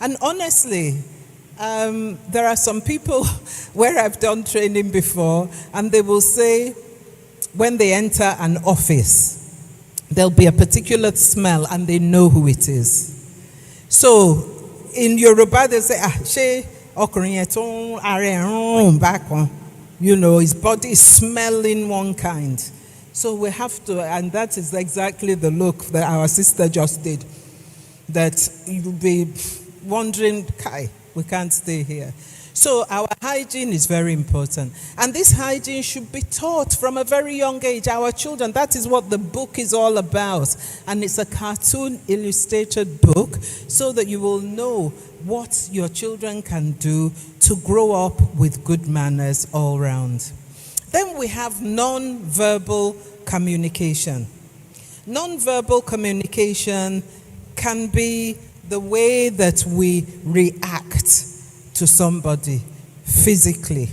And honestly, there are some people where I've done training before, and they will say when they enter an office, there'll be a particular smell and they know who it is. So in Yoruba, they say, she back on. You know, his body is smelling one kind. So we have to, and that is exactly the look that our sister just did. That you'll be wondering, Kai, we can't stay here. So our hygiene is very important. And this hygiene should be taught from a very young age. Our children, that is what the book is all about. And it's a cartoon illustrated book so that you will know what your children can do to grow up with good manners all round. Then we have non-verbal communication. Non-verbal communication can be the way that we react to somebody physically,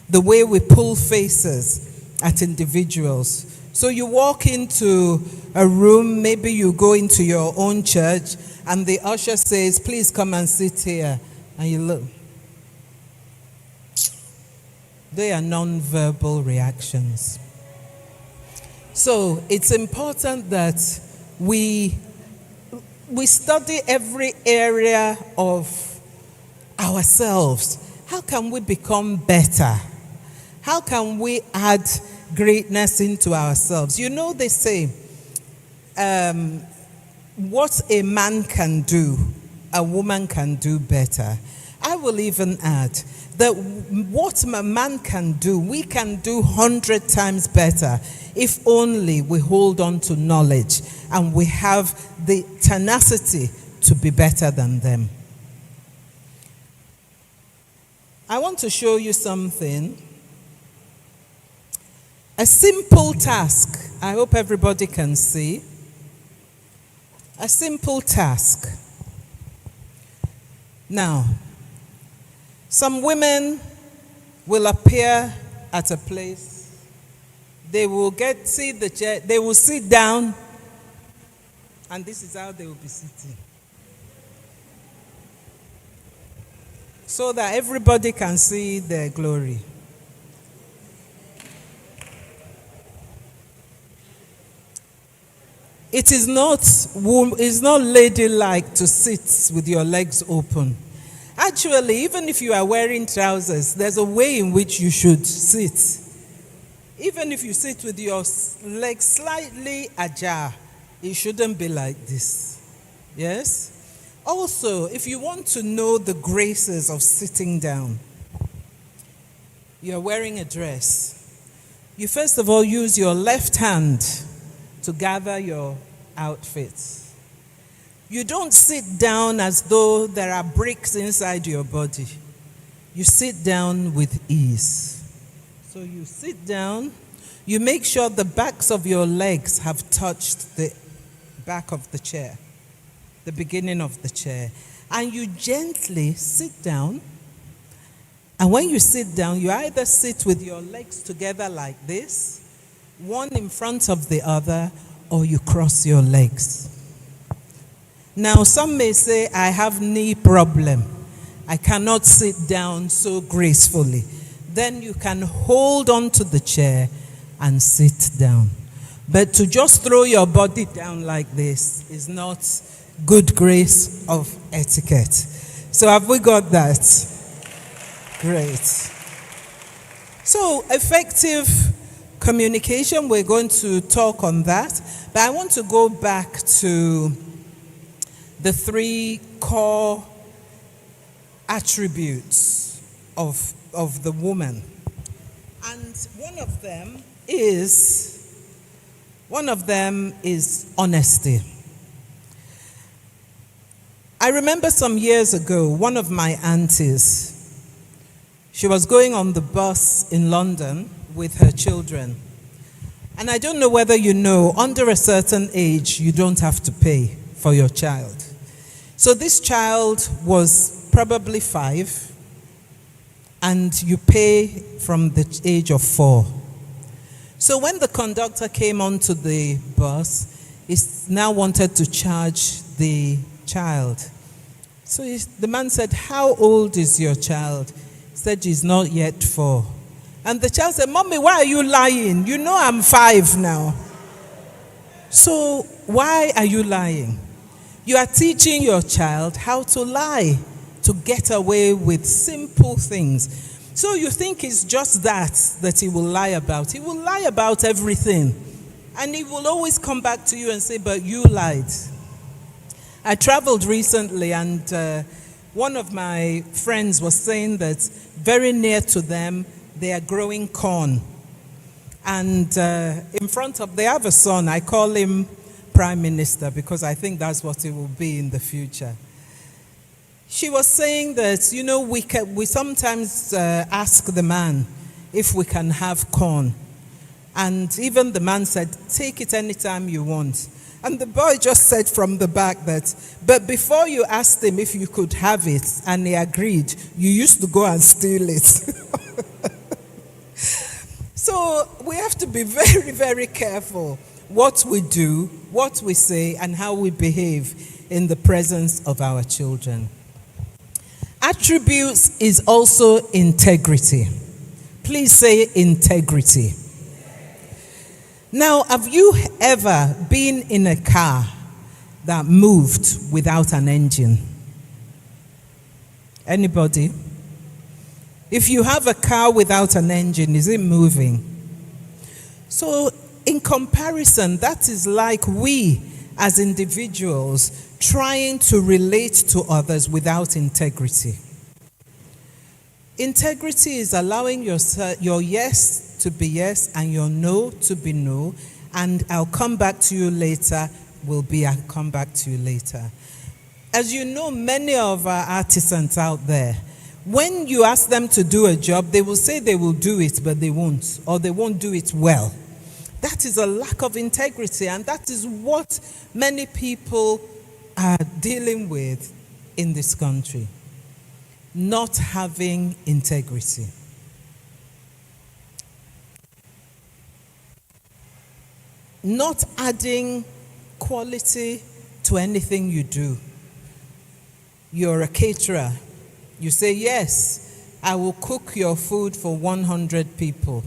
the way we pull faces at individuals. So you walk into a room, maybe you go into your own church, and the usher says, please come and sit here. And you look. They are non-verbal reactions. So it's important that we study every area of ourselves. How can we become better? How can we add greatness into ourselves? You know, they say, what a man can do, a woman can do better. I will even add that what a man can do, we can do 100 times better if only we hold on to knowledge and we have the tenacity to be better than them. I want to show you something. A simple task. I hope everybody can see. A simple task. Now, some women will appear at a place. They will see the chair. They will sit down. And this is how they will be sitting. So that everybody can see their glory. It is not ladylike to sit with your legs open. Actually, even if you are wearing trousers, there's a way in which you should sit. Even if you sit with your legs slightly ajar, it shouldn't be like this. Yes? Also, if you want to know the graces of sitting down, you're wearing a dress. You first of all use your left hand to gather your outfits. You don't sit down as though there are bricks inside your body. You sit down with ease. So you sit down, you make sure the backs of your legs have touched the back of the chair, the beginning of the chair. And you gently sit down. And when you sit down, you either sit with your legs together like this, one in front of the other, or you cross your legs. Now, some may say, I have knee problem. I cannot sit down so gracefully. Then you can hold on to the chair and sit down. But to just throw your body down like this is not good grace of etiquette. So have we got that? Great. So effective communication, we're going to talk on that. But I want to go back to the 3 core attributes of the woman. And one of them is honesty. I remember some years ago, one of my aunties, she was going on the bus in London with her children. And I don't know whether you know, under a certain age, you don't have to pay for your child. So this child was probably 5, and you pay from the age of 4. So when the conductor came onto the bus, he now wanted to charge the child. So the man said, "How old is your child?" He said, "He's not yet 4." And the child said, "Mommy, why are you lying? You know I'm 5 now." So why are you lying? You are teaching your child how to lie, to get away with simple things. So you think it's just that he will lie about. He will lie about everything. And he will always come back to you and say, "But you lied." I traveled recently, and one of my friends was saying that very near to them, they are growing corn. And in front of, they have a son. I call him Prime Minister because I think that's what he will be in the future. She was saying that, we sometimes ask the man if we can have corn. And even the man said, "Take it anytime you want." And the boy just said from the back that, "But before you asked him if you could have it and he agreed, you used to go and steal it." So we have to be very, very careful what we do, what we say, and how we behave in the presence of our children. Attributes is also integrity. Please say integrity. Now, have you ever been in a car that moved without an engine? Anybody? If you have a car without an engine, is it moving? So, in comparison, that is like we as individuals trying to relate to others without integrity. Integrity is allowing your yes to be yes and your no to be no, and "I'll come back to you later" will be "I'll come back to you later." As you know, many of our artisans out there, when you ask them to do a job, they will say they will do it, but they won't, or they won't do it well. That is a lack of integrity, and that is what many people are dealing with in this country. Not having integrity. Not adding quality to anything you do. You're a caterer. You say, "Yes, I will cook your food for 100 people."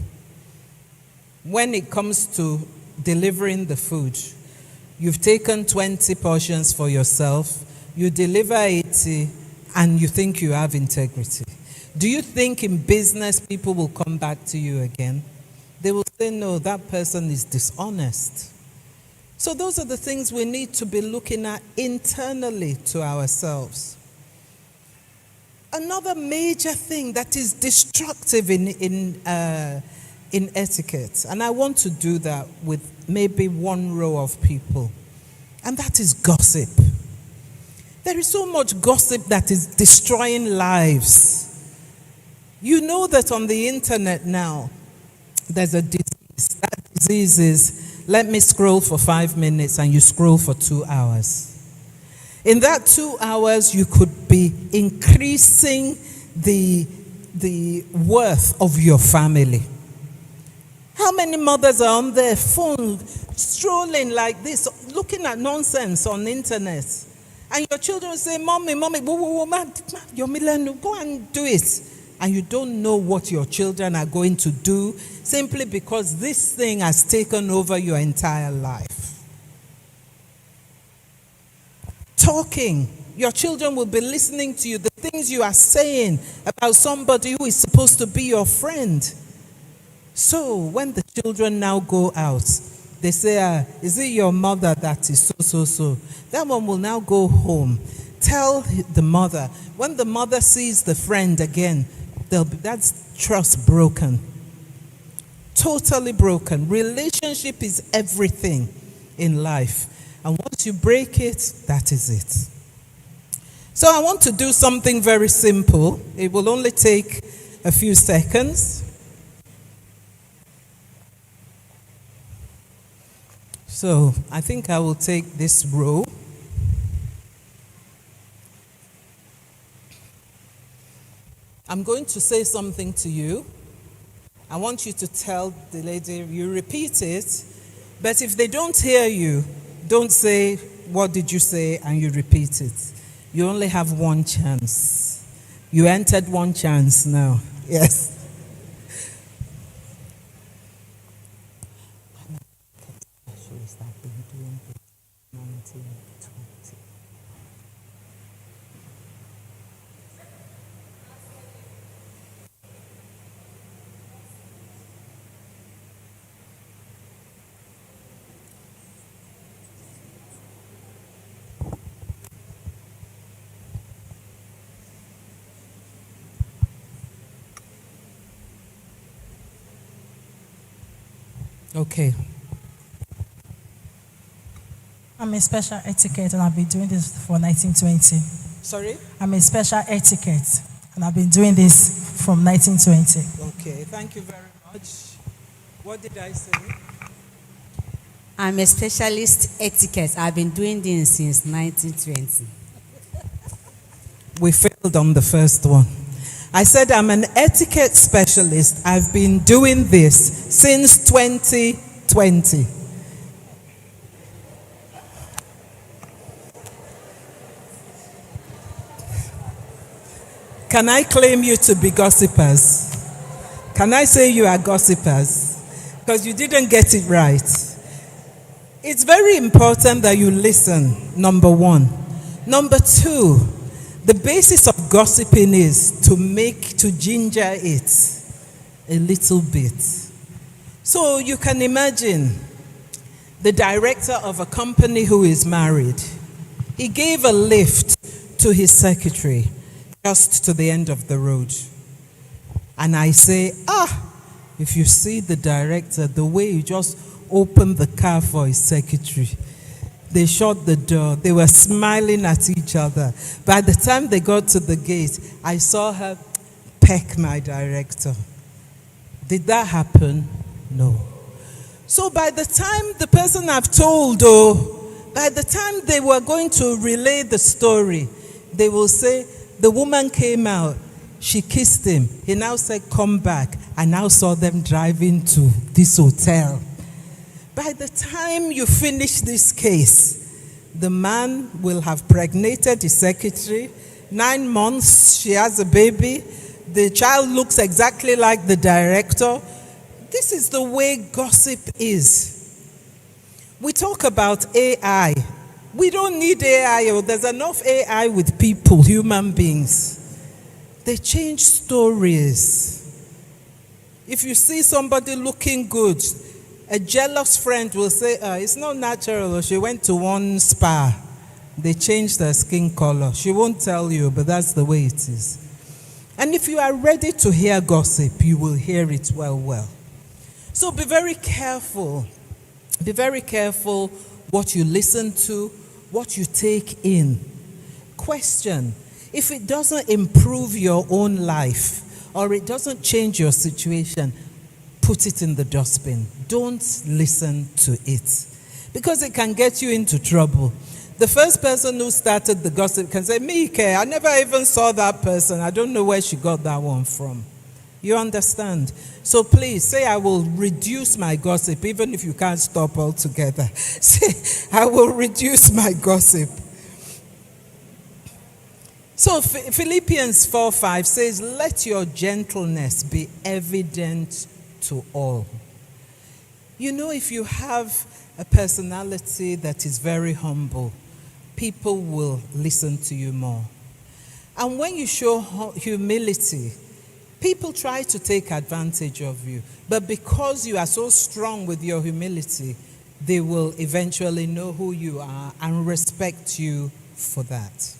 When it comes to delivering the food, you've taken 20 portions for yourself, you deliver 80, and you think you have integrity. Do you think in business people will come back to you again? They will say, "No, that person is dishonest." So those are the things we need to be looking at internally to ourselves. Another major thing that is destructive in etiquette, and I want to do that with maybe one row of people, and that is gossip. There is so much gossip that is destroying lives. You know that on the internet now, there's a disease. That disease is, let me scroll for 5 minutes, and you scroll for 2 hours. In that 2 hours, you could be increasing the worth of your family. How many mothers are on their phone strolling like this, looking at nonsense on the internet? And your children say, "Mommy, your millennial, go and do it." And you don't know what your children are going to do simply because this thing has taken over your entire life. Talking. Your children will be listening to you, the things you are saying about somebody who is supposed to be your friend. So when the children now go out, they say, "Is it your mother that is so? That one will now go home, tell the mother. When the mother sees the friend again, that's trust broken. Totally broken. Relationship is everything in life. And once you break it, that is it. So I want to do something very simple. It will only take a few seconds. So I think I will take this row. I'm going to say something to you. I want you to tell the lady, you repeat it, but if they don't hear you, don't say, "What did you say?" and you repeat it. You only have one chance. You entered one chance now. Yes. Okay. I'm a special etiquette and I've been doing this for 1920. Sorry? I'm a special etiquette and I've been doing this from 1920. Okay, thank you very much. What did I say? I'm a specialist etiquette. I've been doing this since 1920. We failed on the first one. I said I'm an etiquette specialist. I've been doing this since 2020. Can I claim you to be gossipers? Can I say you are gossipers? Because you didn't get it right. It's very important that you listen, number one. Number two, the basis of gossiping is to ginger it a little bit. So you can imagine the director of a company who is married. He gave a lift to his secretary just to the end of the road. And I say, if you see the director, the way he just opened the car for his secretary, they shut the door. They were smiling at each other. By the time they got to the gate, I saw her peck my director. Did that happen? No. So by the time the person I've told, by the time they were going to relay the story, they will say, the woman came out, she kissed him. He now said, come back. I now saw them driving to this hotel. By the time you finish this case, the man will have pregnated his secretary. 9 months, she has a baby. The child looks exactly like the director. This is the way gossip is. We talk about AI. We don't need AI. There's enough AI with people, human beings. They change stories. If you see somebody looking good, a jealous friend will say, it's not natural. She went to one spa. They changed her skin color. She won't tell you, but that's the way it is. And if you are ready to hear gossip, you will hear it well. So be very careful. Be very careful what you listen to, what you take in. Question, if it doesn't improve your own life or it doesn't change your situation, put it in the dustbin. Don't listen to it because it can get you into trouble. The first person who started the gossip can say, Mike, I never even saw that person. I don't know where she got that one from. You understand? So please say, I will reduce my gossip, even if you can't stop altogether. Say, I will reduce my gossip. So Philippians 4:5 says, let your gentleness be evident to all. You know, if you have a personality that is very humble, people will listen to you more. And when you show humility, people try to take advantage of you. But because you are so strong with your humility, they will eventually know who you are and respect you for that.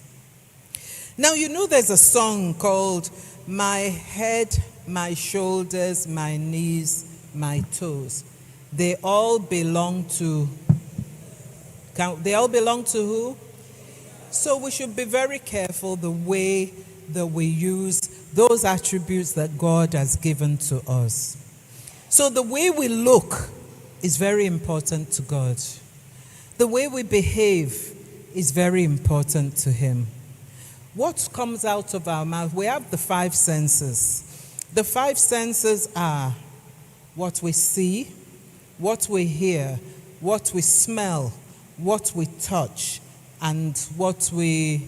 Now, you know there's a song called My Head, My Shoulders, My Knees, My Toes. They all belong to who? So we should be very careful the way that we use those attributes that God has given to us. So the way we look is very important to God. The way we behave is very important to Him. What comes out of our mouth? We have the 5 senses. The 5 senses are what we see, what we hear, what we smell, what we touch, and what we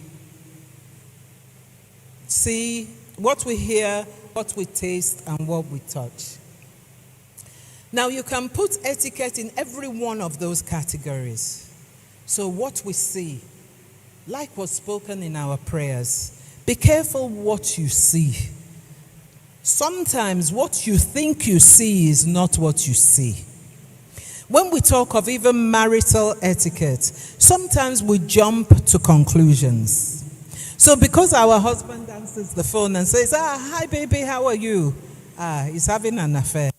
see, what we hear, what we taste, and what we touch. Now, you can put etiquette in every one of those categories. So what we see, like was spoken in our prayers, be careful what you see. Sometimes what you think you see is not what you see. When we talk of even marital etiquette, sometimes we jump to conclusions. So because our husband answers the phone and says, hi baby, how are you? He's having an affair.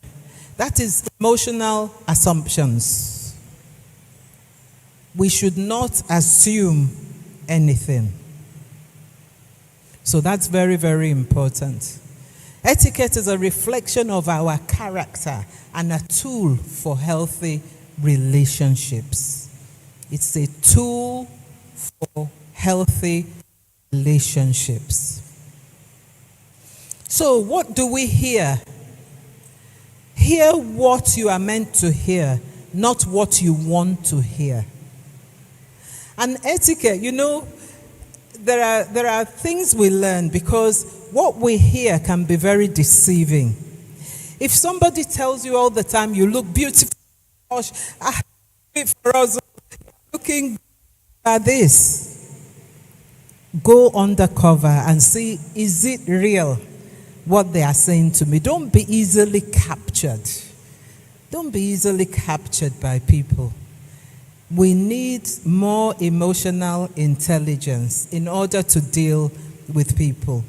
That is emotional assumptions. We should not assume anything. So that's very, very important. Etiquette is a reflection of our character and a tool for healthy relationships. It's a tool for healthy relationships. So what do we hear? Hear what you are meant to hear, not what you want to hear. And etiquette, there are things we learn because what we hear can be very deceiving. If somebody tells you all the time, you look beautiful, gosh, for us, looking at this, go undercover and see, is it real what they are saying to me? Don't be easily captured. Don't be easily captured by people. We need more emotional intelligence in order to deal with people.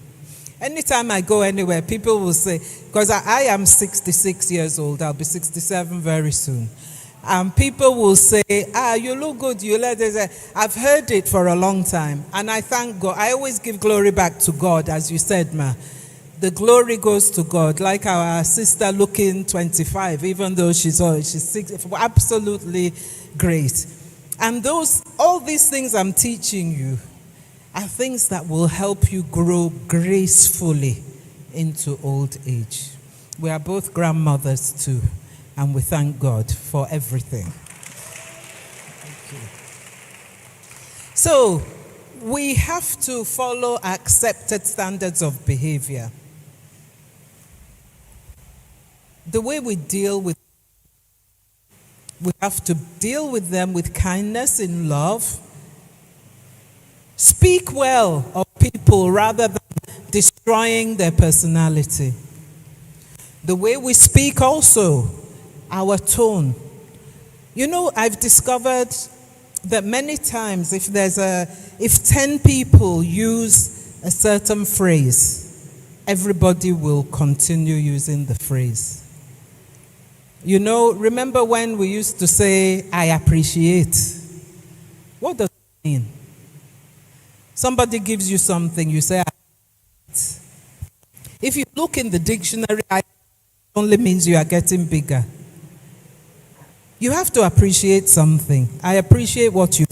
Anytime I go anywhere, people will say, because I am 66 years old, I'll be 67 very soon. And people will say, you look good, you let us. I've heard it for a long time. And I thank God. I always give glory back to God, as you said, Ma. The glory goes to God. Like our sister looking 25, even though she's 6, absolutely great. And all these things I'm teaching you are things that will help you grow gracefully into old age. We are both grandmothers too, and we thank God for everything. Thank you. So, we have to follow accepted standards of behavior. The way we have to deal with them with kindness in love. Speak well of people rather than destroying their personality. The way we speak also, our tone. I've discovered that many times if 10 people use a certain phrase, everybody will continue using the phrase. Remember when we used to say, I appreciate? What does it mean? Somebody gives you something, you say, I appreciate. If you look in the dictionary, it only means you are getting bigger. You have to appreciate something. I appreciate what you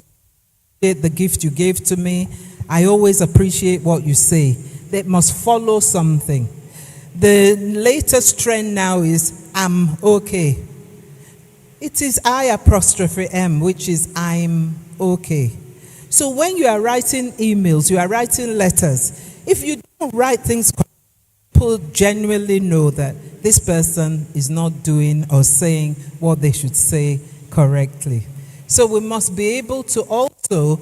appreciate, the gift you gave to me. I always appreciate what you say. That must follow something. The latest trend now is I'm okay. It is I''M, which is I'm okay. So when you are writing emails, you are writing letters, if you don't write things, people genuinely know that this person is not doing or saying what they should say correctly. So we must be able to also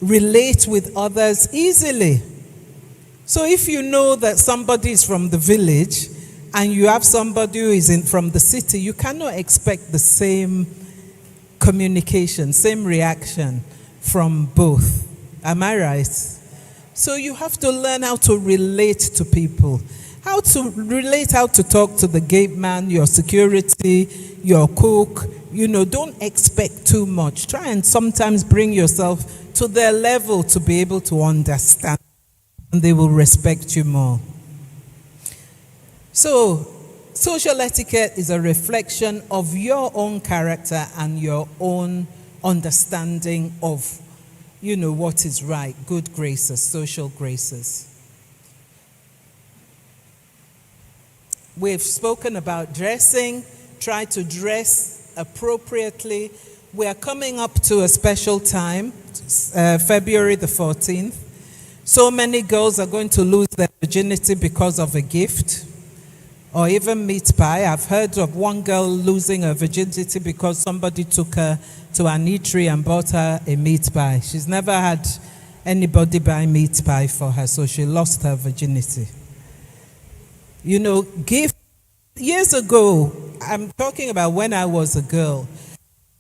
relate with others easily. So if you know that somebody is from the village and you have somebody who is from the city, you cannot expect the same communication, same reaction from both. Am I right? So you have to learn how to relate to people. How to talk to the gate man, your security, your cook. Don't expect too much. Try and sometimes bring yourself to their level to be able to understand. And they will respect you more. So, social etiquette is a reflection of your own character and your own understanding of, what is right, good graces, social graces. We've spoken about dressing. Try to dress appropriately. We are coming up to a special time, February the 14th. So many girls are going to lose their virginity because of a gift or even meat pie. I've heard of one girl losing her virginity because somebody took her to an eatery and bought her a meat pie. She's never had anybody buy meat pie for her, so she lost her virginity. You know, gift. Years ago, I'm talking about when I was a girl,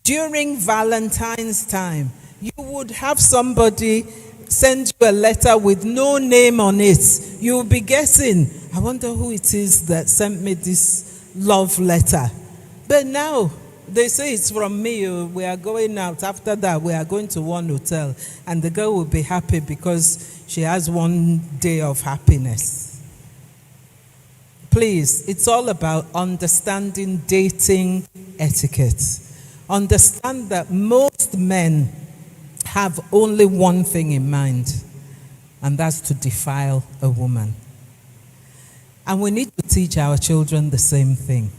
during Valentine's time, you would have somebody send you a letter with no name on it. You will be guessing, I wonder who it is that sent me this love letter. But now, they say it's from me. We are going out. After that, we are going to one hotel. And the girl will be happy because she has one day of happiness. Please, it's all about understanding dating etiquette. Understand that most men have only one thing in mind, and that's to defile a woman. And we need to teach our children the same thing.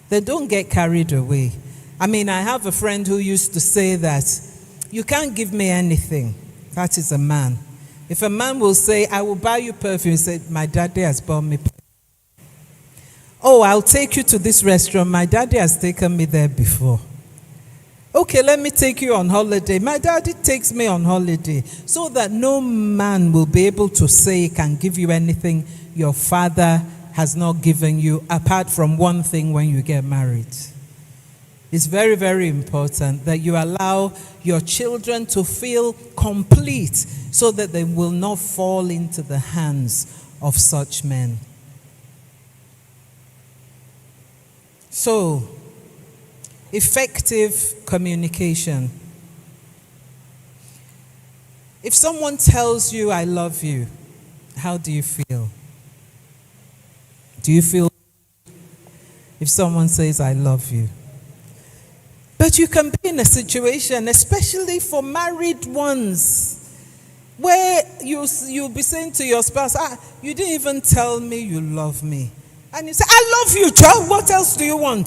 They don't get carried away. I mean, I have a friend who used to say that, you can't give me anything. That is a man. If a man will say, I will buy you perfume, he said, my daddy has bought me perfume. Oh, I'll take you to this restaurant. My daddy has taken me there before. Okay, let me take you on holiday. My daddy takes me on holiday. So that no man will be able to say he can give you anything your father has not given you, apart from one thing when you get married. It's very, very important that you allow your children to feel complete so that they will not fall into the hands of such men. So, effective communication. If someone tells you, I love you, how do you feel? Do you feel if someone says, I love you? But you can be in a situation, especially for married ones, where you'll be saying to your spouse, you didn't even tell me you love me. And you say, I love you, Joe. What else do you want?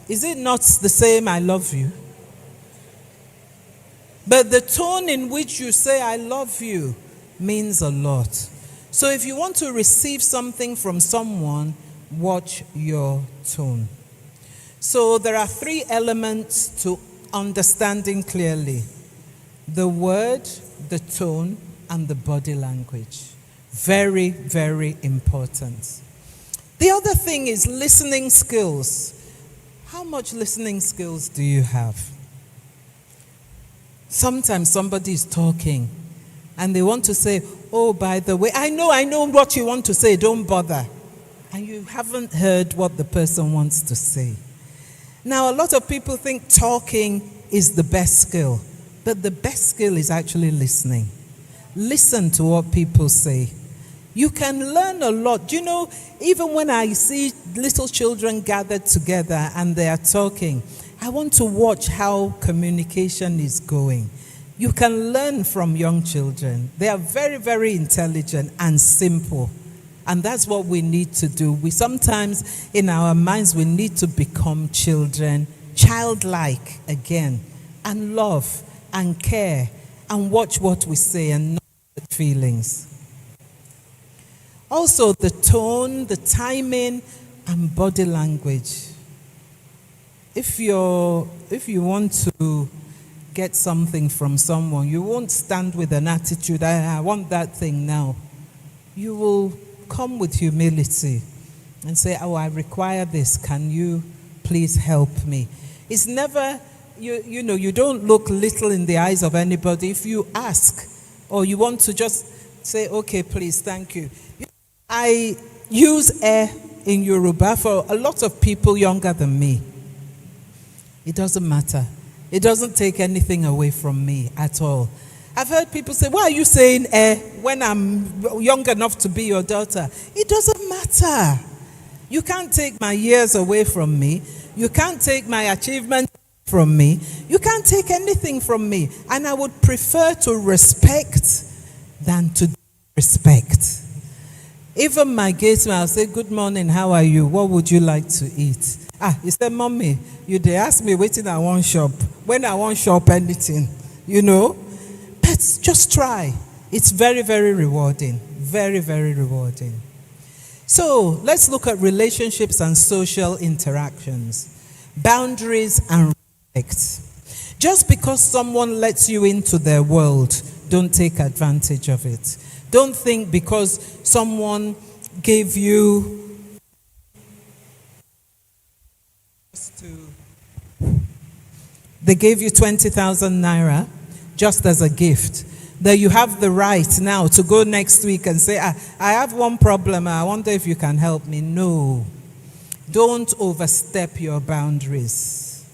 Is it not the same, I love you? But the tone in which you say, I love you, means a lot. So if you want to receive something from someone, watch your tone. So there are 3 elements to understanding clearly: the word, the tone, and the body language. Very, very important. The other thing is listening skills. How much listening skills do you have? Sometimes somebody is talking and they want to say, oh, by the way, I know what you want to say, don't bother. And you haven't heard what the person wants to say. Now, a lot of people think talking is the best skill, but the best skill is actually listening. Listen to what people say. You can learn a lot. You know, even when I see little children gathered together and they are talking, I want to watch how communication is going. You can learn from young children. They are very, very intelligent and simple. And that's what we need to do. We sometimes, in our minds, we need to become children, childlike again, and love and care and watch what we say and not the feelings. Also, the tone, the timing, and body language. If you want to get something from someone, you won't stand with an attitude, I want that thing now. You will come with humility and say, oh, I require this. Can you please help me? It's never, you don't look little in the eyes of anybody. If you ask or you want to just say, okay, please, thank you. I use in Yoruba for a lot of people younger than me. It doesn't matter. It doesn't take anything away from me at all. I've heard people say, why are you saying when I'm young enough to be your daughter? It doesn't matter. You can't take my years away from me. You can't take my achievements from me. You can't take anything from me. And I would prefer to respect than to disrespect. Even my gatesman, I'll say, good morning, how are you? What would you like to eat? He said, mommy, you dey ask me wetin I want shop. When I want shop anything, But just try. It's very, very rewarding. Very, very rewarding. So let's look at relationships and social interactions. Boundaries and respect. Just because someone lets you into their world, don't take advantage of it. Don't think because someone gave you they gave you 20,000 naira just as a gift, that you have the right now to go next week and say, I have one problem, I wonder if you can help me. No. Don't overstep your boundaries.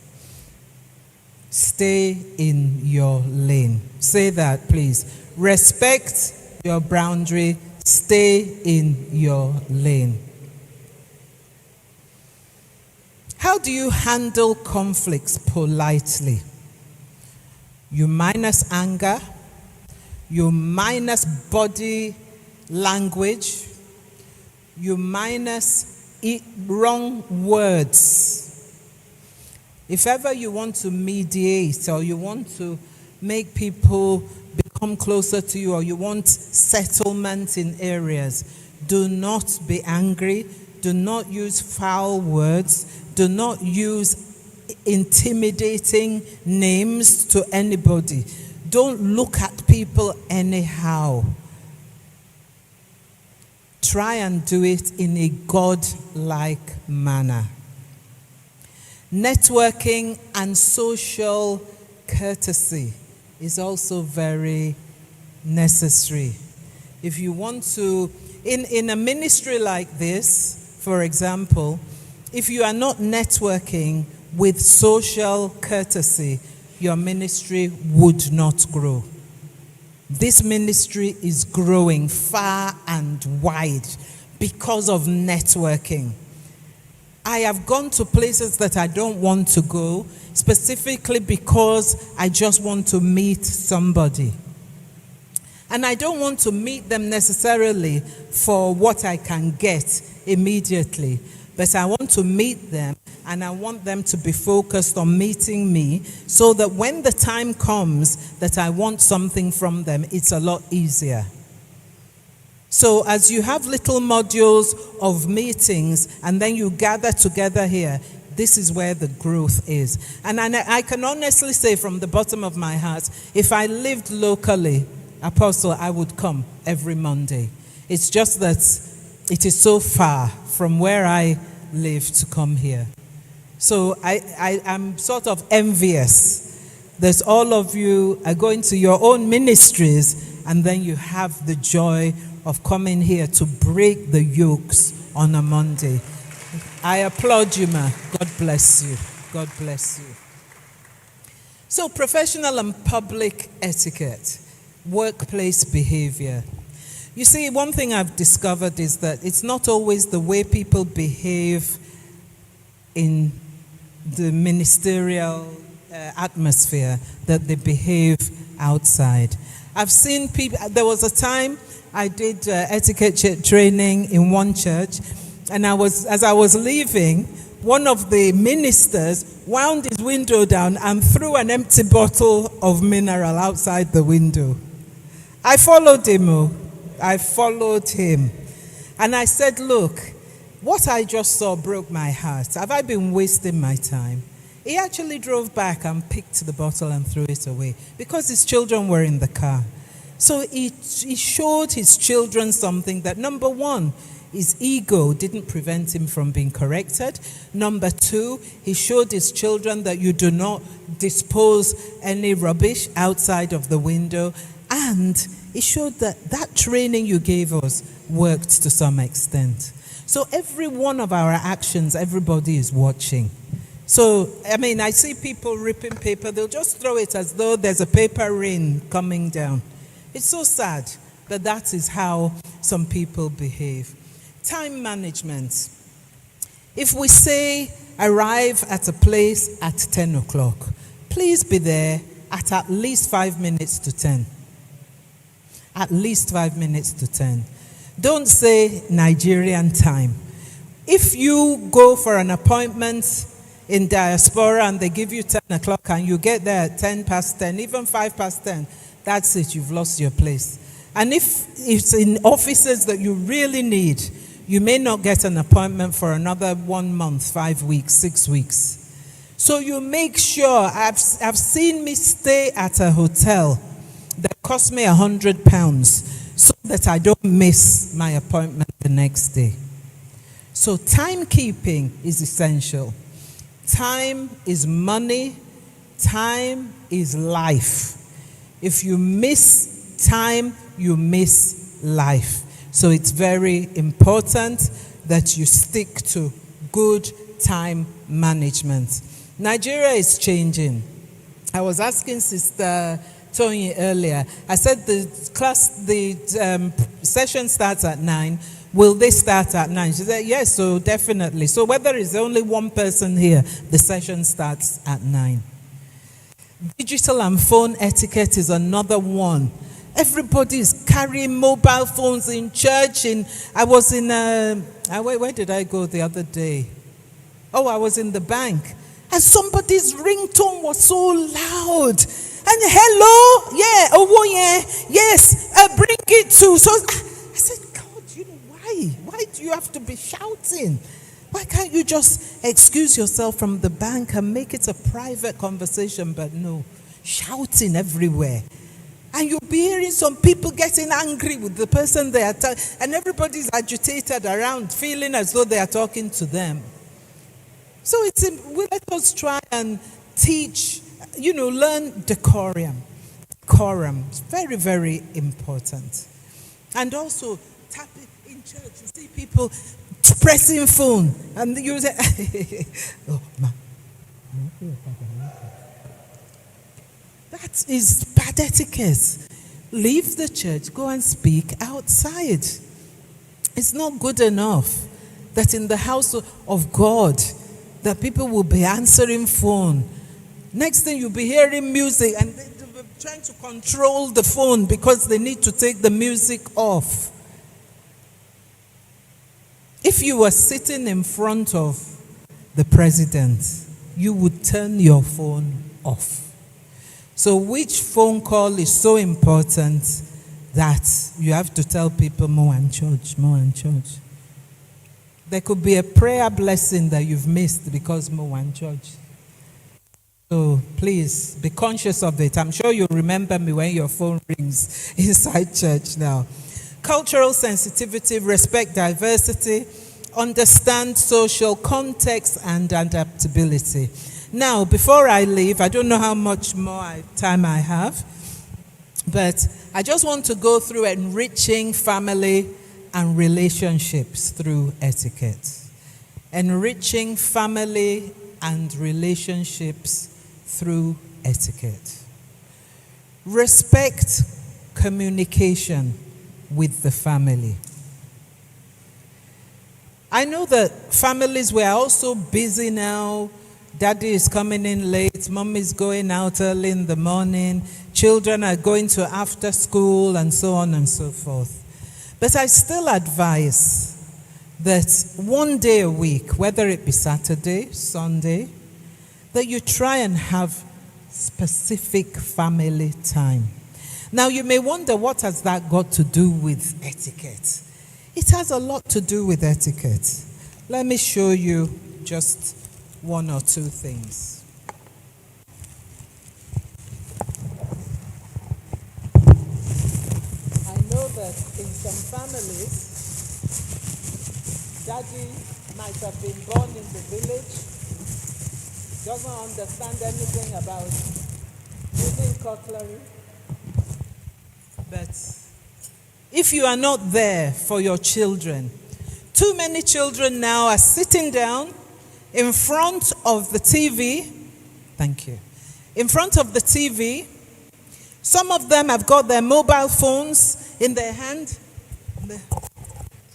Stay in your lane. Say that, please. Respect your boundary. Stay in your lane. How do you handle conflicts politely? You minus anger. You minus body language. You minus wrong words. If ever you want to mediate or you want to make people become closer to you or you want settlement in areas, do not be angry. Do not use foul words. Do not use intimidating names to anybody. Don't look at people anyhow. Try and do it in a God-like manner. Networking and social courtesy is also very necessary. If you want to, in a ministry like this, for example, if you are not networking with social courtesy, your ministry would not grow. This ministry is growing far and wide because of networking. I have gone to places that I don't want to go, specifically because I just want to meet somebody. And I don't want to meet them necessarily for what I can get immediately, but I want to meet them and I want them to be focused on meeting me so that when the time comes that I want something from them, it's a lot easier. So as you have little modules of meetings and then you gather together here, this is where the growth is. And I can honestly say from the bottom of my heart, if I lived locally, Apostle, I would come every Monday. It's just that it is so far from where I live to come here. So I'm sort of envious. There's all of you are going to your own ministries and then you have the joy of coming here to break the yokes on a Monday. I applaud you, ma. God bless you. God bless you. So professional and public etiquette, workplace behavior. You see, one thing I've discovered is that it's not always the way people behave in the ministerial atmosphere that they behave outside. I've seen people, there was a time I did etiquette training in one church, and as I was leaving, one of the ministers wound his window down and threw an empty bottle of mineral outside the window. I followed him. And I said, look, what I just saw broke my heart. Have I been wasting my time? He actually drove back and picked the bottle and threw it away because his children were in the car. So he showed his children something that, number one, his ego didn't prevent him from being corrected. Number two, he showed his children that you do not dispose any rubbish outside of the window. And he showed that training you gave us worked to some extent. So every one of our actions, everybody is watching. So, I see people ripping paper. They'll just throw it as though there's a paper rain coming down. It's so sad that that is how some people behave. Time management. If we say arrive at a place at 10 o'clock, please be there at least 5 minutes to 10. At least 5 minutes to 10. Don't say Nigerian time. If you go for an appointment in diaspora and they give you 10 o'clock and you get there at 10 past 10, even 5 past 10, that's it, you've lost your place. And if it's in offices that you really need, you may not get an appointment for another 1 month, 5 weeks, 6 weeks. So you make sure. I've seen me stay at a hotel that cost me £100 so that I don't miss my appointment the next day. So timekeeping is essential. Time is money. Time is life. If you miss time, you miss life. So it's very important that you stick to good time management. Nigeria is changing. I was asking Sister Tony earlier. I said the session starts at 9. Will they start at 9? She said, yes, so definitely. So whether it's only one person here, the session starts at 9. Digital and phone etiquette is another one. Everybody is carrying mobile phones in church. I was in, where did I go the other day? Oh, I was in the bank. And somebody's ringtone was so loud. And hello, yeah, oh yeah, yes, bring it to. So I said, God, why do you have to be shouting? Why can't you just excuse yourself from the bank and make it a private conversation? But no, shouting everywhere. And you'll be hearing some people getting angry with the person they are and everybody's agitated around, feeling as though they are talking to them. So let us try and teach, learn decorum. Decorum is very, very important. And also, tapping in church, you see people pressing phone, and you say, oh, ma. That is bad etiquette. Leave the church, go and speak outside. It's not good enough that in the house of God, that people will be answering phone. Next thing you'll be hearing music and they're trying to control the phone because they need to take the music off. If you were sitting in front of the president, you would turn your phone off. So which phone call is so important that you have to tell people more and church, more and church? There could be a prayer blessing that you've missed because more and church. So please be conscious of it. I'm sure you'll remember me when your phone rings inside church now. Cultural sensitivity, respect diversity, understand social context and adaptability. Now, before I leave, I don't know how much more time I have, but I just want to go through enriching family and relationships through etiquette. Enriching family and relationships through etiquette. Respect communication with the family. I know that families were also busy now. Daddy is coming in late, mom is going out early in the morning, children are going to after school, and so on and so forth. But I still advise that one day a week, whether it be Saturday, Sunday, that you try and have specific family time. Now you may wonder, what has that got to do with etiquette? It has a lot to do with etiquette. Let me show you just one or two things. I know that in some families, daddy might have been born in the village, doesn't understand anything about using cutlery. But if you are not there for your children, too many children now are sitting down in front of the TV. Thank you. In front of the TV. Some of them have got their mobile phones in their hand.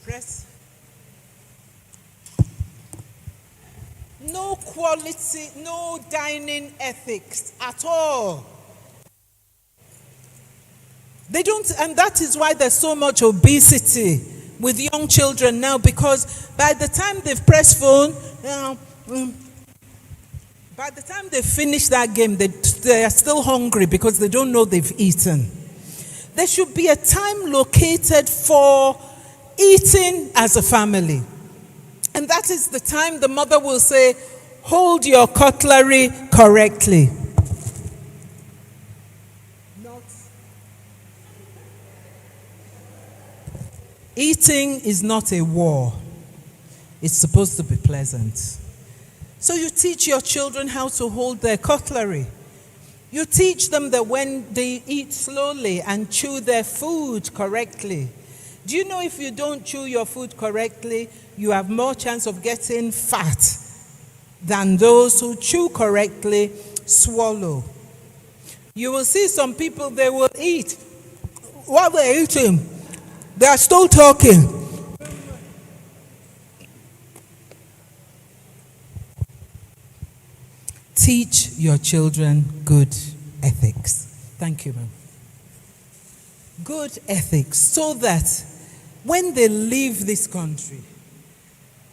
Press. No quality, no dining ethics at all. They don't, and that is why there's so much obesity with young children now, because by the time they've pressed phone, by the time they finish that game, they are still hungry because they don't know they've eaten. there should be a time located for eating as a family. And that is the time the mother will say, hold your cutlery correctly. Eating is not a war. It's supposed to be pleasant. So you teach your children how to hold their cutlery. You teach them that when they eat slowly and chew their food correctly. Do you know if you don't chew your food correctly, you have more chance of getting fat than those who chew correctly, swallow? You will see some people, they will eat. While they're eating, they are still talking. Teach your children good ethics. Thank you, ma'am. Good ethics, so that when they leave this country,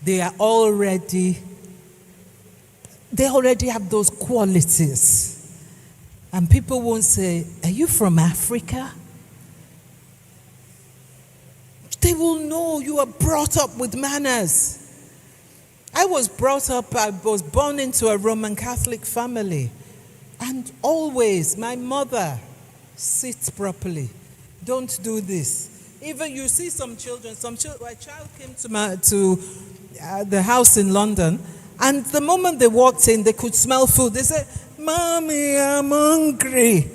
they already have those qualities. And people won't say, are you from Africa? They will know you are brought up with manners. I was born into a Roman Catholic family. And always, my mother, sit properly. Don't do this. Even you see some children, a child came to the house in London, and the moment they walked in, they could smell food. They said, Mommy, I'm hungry.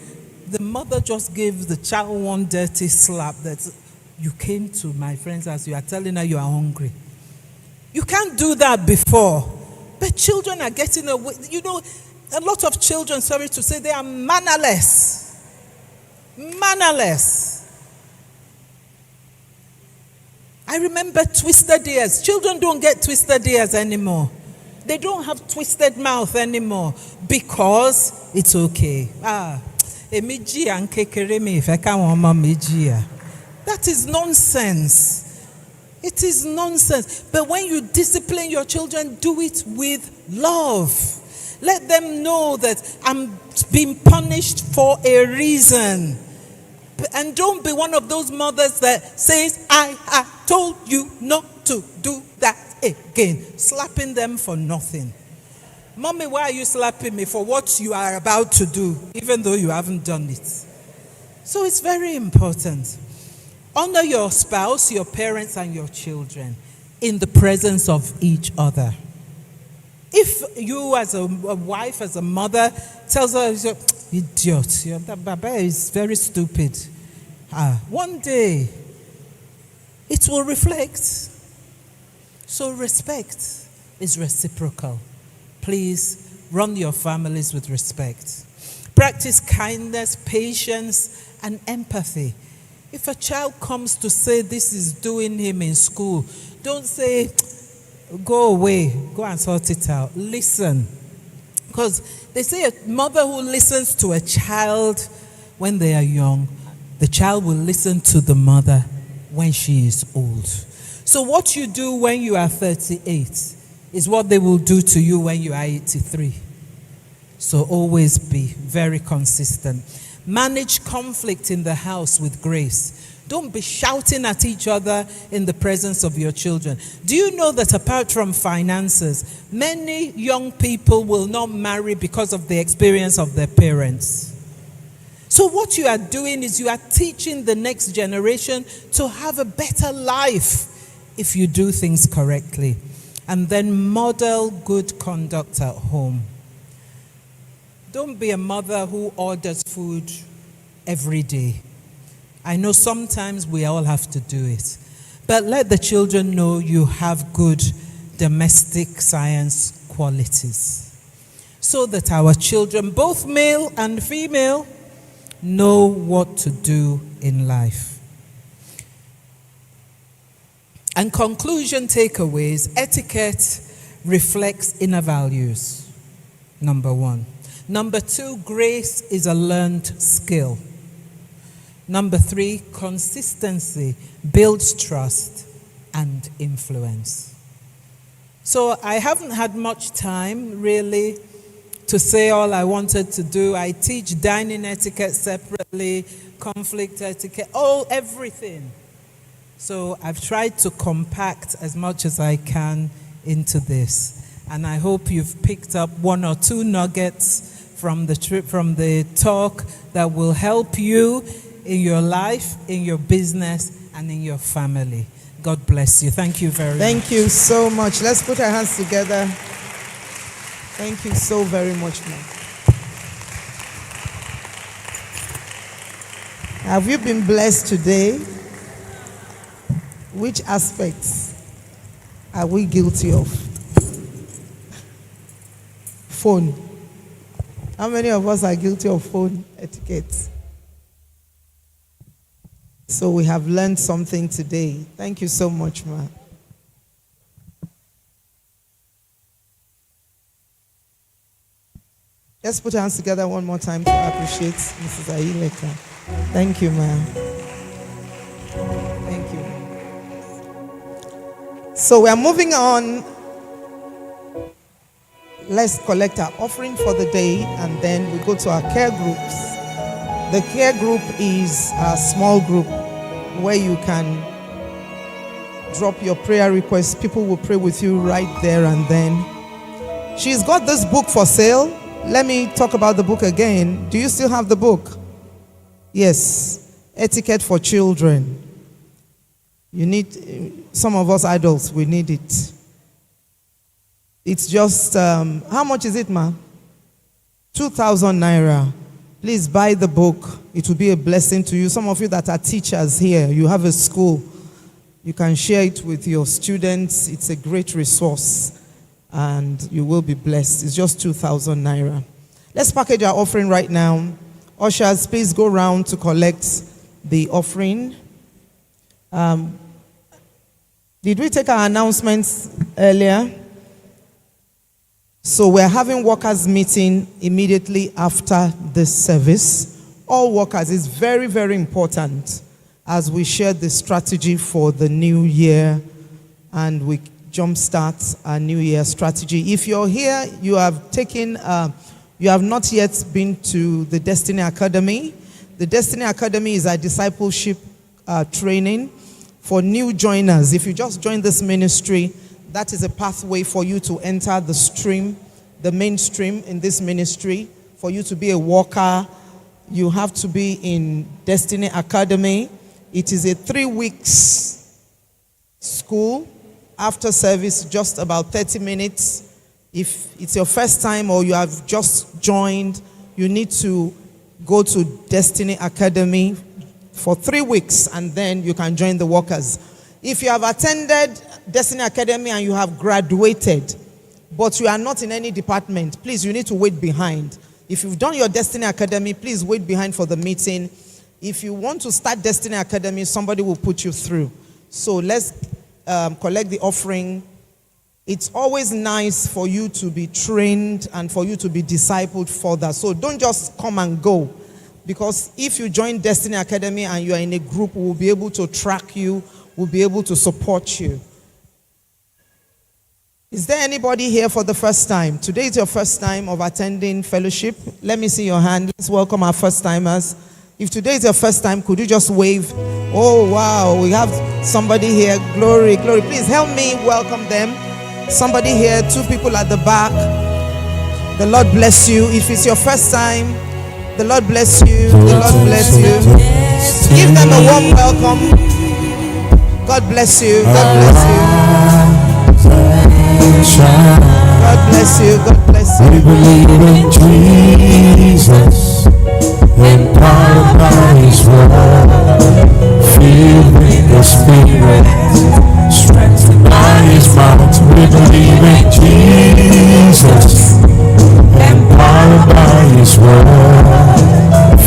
The mother just gave the child one dirty slap that you came to my friend's house, you are telling her you are hungry. You can't do that before. But children are getting away. You know, a lot of children, sorry to say, they are mannerless. Mannerless. I remember twisted ears. Children don't get twisted ears anymore. They don't have twisted mouth anymore because it's okay. That is nonsense. It is nonsense. But when you discipline your children, do it with love. Let them know that I'm being punished for a reason. And don't be one of those mothers that says, I told you not to do that again. Slapping them for nothing. Mommy, why are you slapping me? For what you are about to do, even though you haven't done it. So it's very important. Honor your spouse, your parents, and your children in the presence of each other. If you as a wife, as a mother, tells her, idiot, that Baba is very stupid. One day, it will reflect. So respect is reciprocal. Please run your families with respect. Practice kindness, patience, and empathy. If a child comes to say this is doing him in school, don't say, go away, go and sort it out. Listen. Because they say a mother who listens to a child when they are young, the child will listen to the mother when she is old. So what you do when you are 38 is what they will do to you when you are 83. So always be very consistent. Manage conflict in the house with grace. Don't be shouting at each other in the presence of your children. Do you know that apart from finances, many young people will not marry because of the experience of their parents? So what you are doing is you are teaching the next generation to have a better life if you do things correctly. And then model good conduct at home. Don't be a mother who orders food every day. I know sometimes we all have to do it. But let the children know you have good domestic science qualities. So that our children, both male and female, know what to do in life. And conclusion takeaways, etiquette reflects inner values. Number 1. Number 2, grace is a learned skill. Number 3, consistency builds trust and influence. So I haven't had much time really to say all I wanted to do. I teach dining etiquette separately, conflict etiquette, everything. So I've tried to compact as much as I can into this. And I hope you've picked up one or two nuggets from the trip, from the talk, that will help you in your life, in your business, and in your family. God bless you. Thank you very much. Thank you so much. Let's put our hands together. Thank you so very much, ma'am. Have you been blessed today? Which aspects are we guilty of? Phone. How many of us are guilty of phone etiquette? So we have learned something today. Thank you so much, ma. Let's put our hands together one more time to appreciate Mrs. Ayileka. Thank you, ma. Thank you. So we are moving on. Let's collect our offering for the day, and then we go to our care groups. The care group is a small group where you can drop your prayer requests. People will pray with you right there and then. She's got this book for sale. Let me talk about the book again. Do you still have the book? Yes. Etiquette for Children. You need, some of us adults, we need it. It's just, how much is it, ma? 2,000 naira. Please buy the book. It will be a blessing to you. Some of you that are teachers here, you have a school. You can share it with your students. It's a great resource, and you will be blessed. It's just 2,000 naira. Let's package our offering right now. Ushers, please go round to collect the offering. Did we take our announcements earlier? So we're having workers' meeting immediately after this service. All workers is very, very important as we share the strategy for the new year and we jumpstart our new year strategy. If you're here, you have taken, you have not yet been to the Destiny Academy. The Destiny Academy is a discipleship training for new joiners. If you just joined this ministry, that is a pathway for you to enter the stream, the mainstream in this ministry. For you to be a worker, you have to be in Destiny Academy. It is a 3 weeks school. After service, just about 30 minutes. If it's your first time or you have just joined, you need to go to Destiny Academy for 3 weeks and then you can join the workers. If you have attended Destiny Academy and you have graduated, but you are not in any department, please, you need to wait behind. If you've done your Destiny Academy, please wait behind for the meeting. If you want to start Destiny Academy, somebody will put you through. So let's collect the offering. It's always nice for you to be trained and for you to be discipled further. So don't just come and go. Because if you join Destiny Academy and you are in a group, we'll be able to track you, we'll be able to support you. Is there anybody here for the first time? Today is your first time of attending fellowship. Let me see your hand. Let's welcome our first timers. If today is your first time, could you just wave? Oh, wow. We have somebody here. Glory, glory. Please help me welcome them. Somebody here, 2 people at the back. The Lord bless you. If it's your first time, the Lord bless you. The Lord bless you. Give them a warm welcome. God bless you. God bless you. God bless you. God bless you. We believe in Jesus, empowered by His word, filled with the Spirit, strengthened by His might. We believe in Jesus, empowered by His word,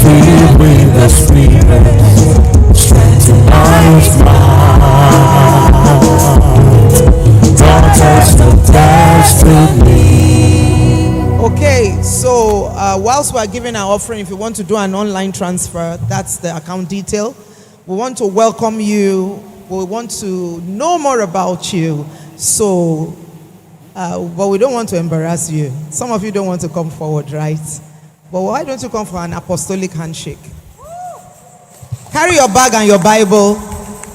filled with the Spirit, strengthened by His might. Daughters of destiny. Okay, so whilst we're giving our offering, if you want to do an online transfer, that's the account detail. We want to welcome you. We want to know more about you. So But we don't want to embarrass you. Some of you don't want to come forward, right? But why don't you come for an apostolic handshake? Carry your bag and your Bible.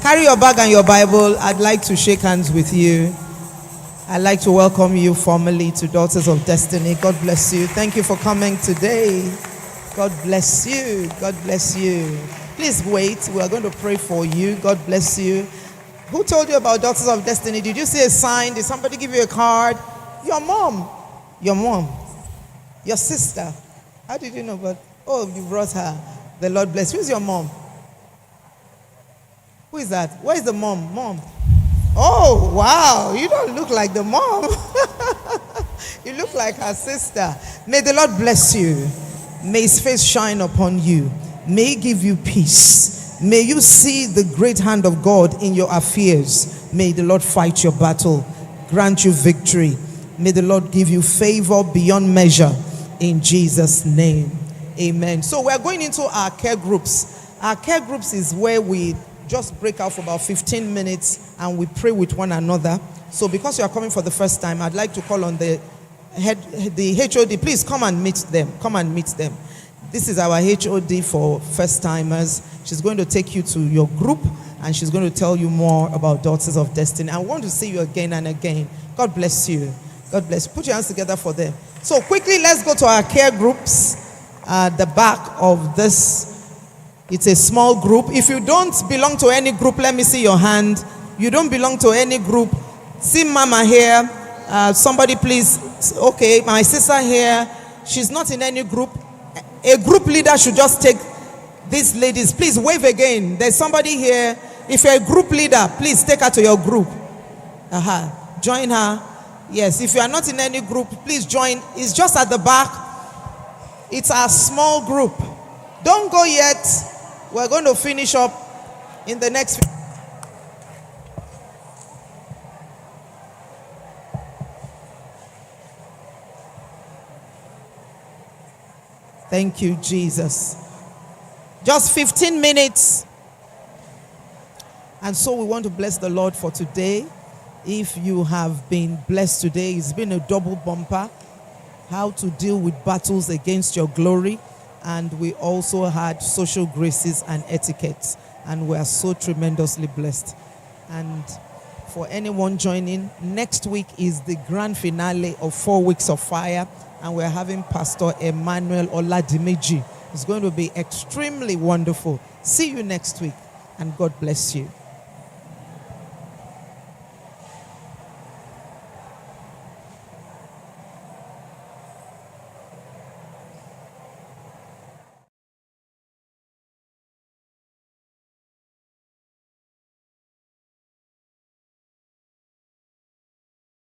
Carry your bag and your Bible. I'd like to shake hands with you. I'd like to welcome you formally to Daughters of Destiny. God bless you. Thank you for coming today. God bless you. God bless you. Please wait. We are going to pray for you. God bless you. Who told you about Daughters of Destiny? Did you see a sign? Did somebody give you a card? Your mom. Your mom. Your sister. How did you know about? Oh, you brought her. The Lord bless. Who's your mom? Who is that? Where is the mom? Mom. Oh, wow. You don't look like the mom. You look like her sister. May the Lord bless you. May his face shine upon you. May he give you peace. May you see the great hand of God in your affairs. May the Lord fight your battle, grant you victory. May the Lord give you favor beyond measure in Jesus' name. Amen. So we're going into our care groups. Our care groups is where we just break out for about 15 minutes and we pray with one another. So because you are coming for the first time, I'd like to call on the HOD. Please come and meet them. Come and meet them. This is our HOD for first timers. She's going to take you to your group and she's going to tell you more about Daughters of Destiny. I want to see you again and again. God bless you. God bless you. Put your hands together for them. So quickly, let's go to our care groups at the back of this. It's a small group. If you don't belong to any group, let me see your hand. You don't belong to any group. See Mama here. Somebody please. Okay, my sister here. She's not in any group. A group leader should just take these ladies. Please wave again. There's somebody here. If you're a group leader, please take her to your group. Join her. Yes, if you are not in any group, please join. It's just at the back. It's a small group. Don't go yet. We're going to finish up in the next few. Thank you, Jesus. Just 15 minutes. And so we want to bless the Lord for today. If you have been blessed today, it's been a double bumper. How to deal with battles against your glory. And we also had social graces and etiquettes. And we are so tremendously blessed. And for anyone joining, next week is the grand finale of 4 weeks of fire. And we're having Pastor Emmanuel Oladimeji. It's going to be extremely wonderful. See you next week. And God bless you.